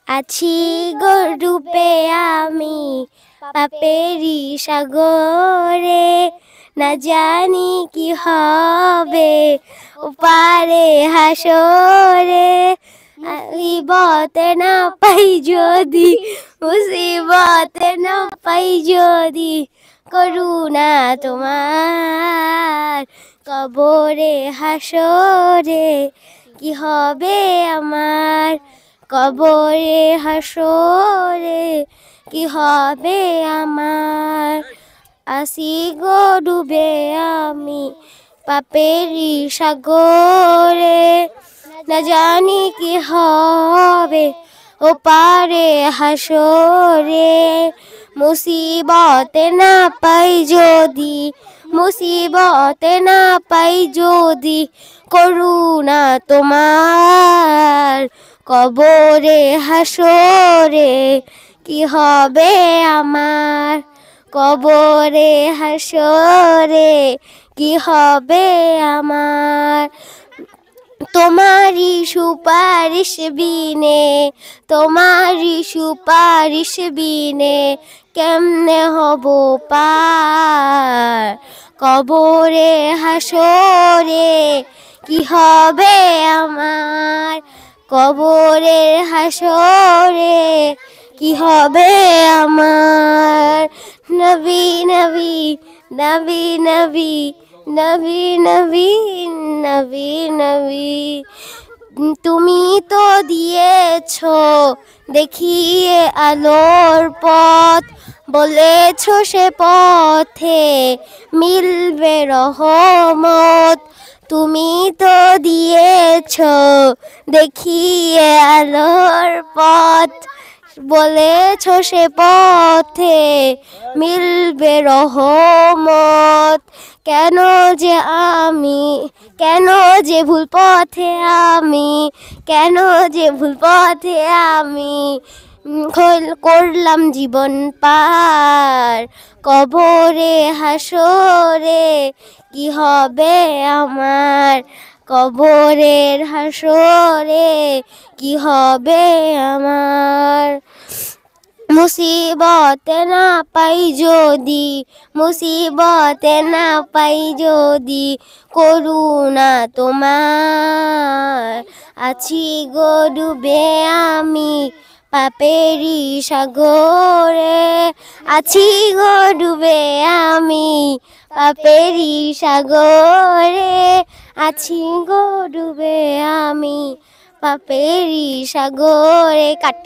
আছি গো ডুবে আমি পাপেরি সাগরে, না জানি কি হবে ওপারে হাসরে। মুসিবতে না পাই যদি, মুসিবতে না পাই যদি, করুণা তোমার কবরে হাসরে কি হবে আমার, কবরে হাসরে কি হবে আমার। আসি গো ডুবে আমি পাপেরি সাগরে, না জানি কি হবে ওপারে হাসরে। মুসিবতে না পাই যদি, মুসিবতে না পাই যদি, করুণা তোমার কবরে হাসরে কি হবে আমার, কবরে হাসরে কি হবে আমার। তোমারি সুপারিশ বিনে, তোমারি সুপারিশ বিনে কেমনে হব পার, কবরে হাসরে কি হবে আমার, কবরে হাসরে কি হবে আমার। নবী নবী নবী নবী নবী নবী নবী নবী, তুমি তো দিয়েছো দেখিয়ে আলোর পথ, বলেছো সে পথে মিলবে রহমত। তুমি তো দিয়েছো দেখিয়ে আলোর পথ, বলেছো সে পথে মিলবে রহমত। কেন যে আমি, কেন যে ভুল পথে আমি, কেন যে ভুল পথে আমি করলাম জীবন পার, কবরে হাসরে কি হবে আমার, কবরের হাসরে কি হবে আমার। মুসিবতে না পাই যদি, মুসিবতে না পাই যদি, করুণা তোমার আছি গো ডুবে আমি পাপেরি সাগরে, আছি গো ডুবে আমি পাপেরি সাগরে, আছি গো ডুবে আমি পাপেরি সাগরে। কাট।